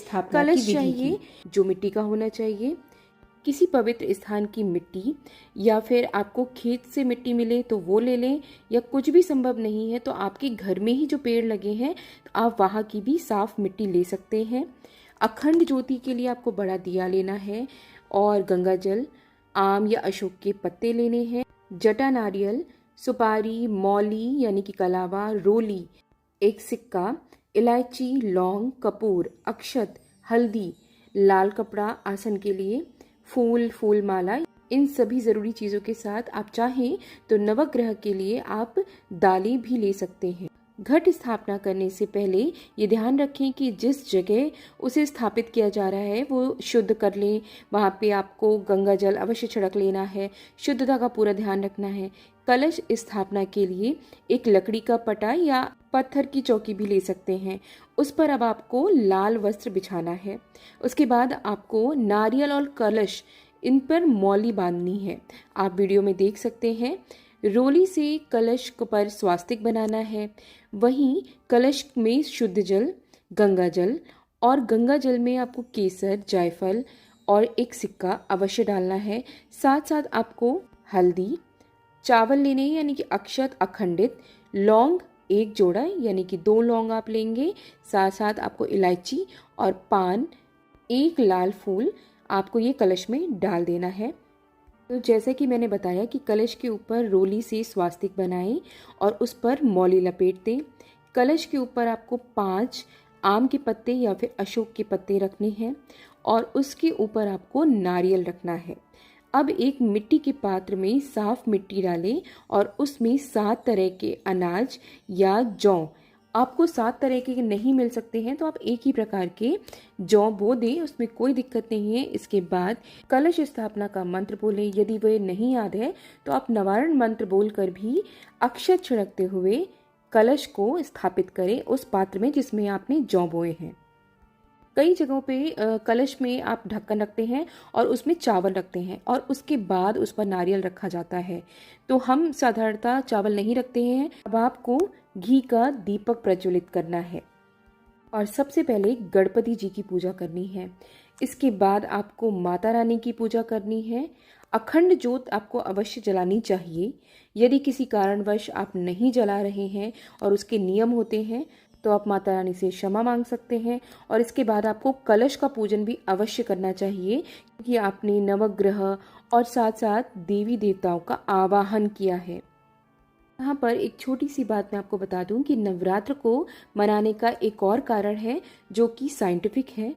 स्थापना की कलश विधि चाहिए की। जो मिट्टी का होना चाहिए। किसी पवित्र स्थान की मिट्टी, या फिर आपको खेत से मिट्टी मिले तो वो ले लें, या कुछ भी संभव नहीं है तो आपके घर में ही जो पेड़ लगे हैं तो आप वहाँ की भी साफ मिट्टी ले सकते हैं। अखंड ज्योति के लिए आपको बड़ा दिया लेना है, और गंगा जल, आम या अशोक के पत्ते लेने हैं, जटा नारियल, सुपारी, मौली यानी कि कलावा, रोली, एक सिक्का, इलायची, लौंग, कपूर, अक्षत, हल्दी, लाल कपड़ा आसन के लिए, फूल, फूल माला, इन सभी ज़रूरी चीज़ों के साथ आप चाहें तो नवग्रह के लिए आप दालें भी ले सकते हैं। घट स्थापना करने से पहले ये ध्यान रखें कि जिस जगह उसे स्थापित किया जा रहा है वो शुद्ध कर लें। वहाँ पे आपको गंगा जल अवश्य छिड़क लेना है, शुद्धता का पूरा ध्यान रखना है। कलश स्थापना के लिए एक लकड़ी का पटा या पत्थर की चौकी भी ले सकते हैं। उस पर अब आपको लाल वस्त्र बिछाना है। उसके बाद आपको नारियल और कलश, इन पर मौली बांधनी है। आप वीडियो में देख सकते हैं। रोली से कलश पर स्वास्तिक बनाना है। वहीं कलश में शुद्ध जल, गंगा जल, और गंगा जल में आपको केसर, जायफल और एक सिक्का अवश्य डालना है। साथ साथ आपको हल्दी, चावल लेने हैं यानी कि अक्षत अखंडित, लौंग एक जोड़ा यानी कि 2 लौंग आप लेंगे। साथ साथ आपको इलायची और पान, एक लाल फूल आपको ये कलश में डाल देना है। तो जैसे कि मैंने बताया कि कलश के ऊपर रोली से स्वास्तिक बनाएं और उस पर मौली लपेट दें। कलश के ऊपर आपको 5 आम के पत्ते या फिर अशोक के पत्ते रखने हैं, और उसके ऊपर आपको नारियल रखना है। अब एक मिट्टी के पात्र में साफ मिट्टी डालें और उसमें 7 तरह के अनाज या जौ, आपको 7 तरह के नहीं मिल सकते हैं तो आप एक ही प्रकार के जौ बो दें, उसमें कोई दिक्कत नहीं है। इसके बाद कलश स्थापना का मंत्र बोलें। यदि वह नहीं याद है तो आप नवारण मंत्र बोलकर भी अक्षत छिड़कते हुए कलश को स्थापित करें उस पात्र में जिसमें आपने जौ बोए हैं। कई जगहों पे कलश में आप ढक्कन रखते हैं और उसमें चावल रखते हैं और उसके बाद उस पर नारियल रखा जाता है। तो हम साधारणतः चावल नहीं रखते हैं। अब आपको घी का दीपक प्रज्वलित करना है और सबसे पहले गणपति जी की पूजा करनी है। इसके बाद आपको माता रानी की पूजा करनी है। अखंड ज्योत आपको अवश्य जलानी चाहिए। यदि किसी कारणवश आप नहीं जला रहे हैं और उसके नियम होते हैं तो आप माता रानी से क्षमा मांग सकते हैं। और इसके बाद आपको कलश का पूजन भी अवश्य करना चाहिए, क्योंकि आपने नवग्रह और साथ साथ देवी देवताओं का आवाहन किया है। यहाँ पर एक छोटी सी बात मैं आपको बता दूं कि नवरात्र को मनाने का एक और कारण है जो कि साइंटिफिक है।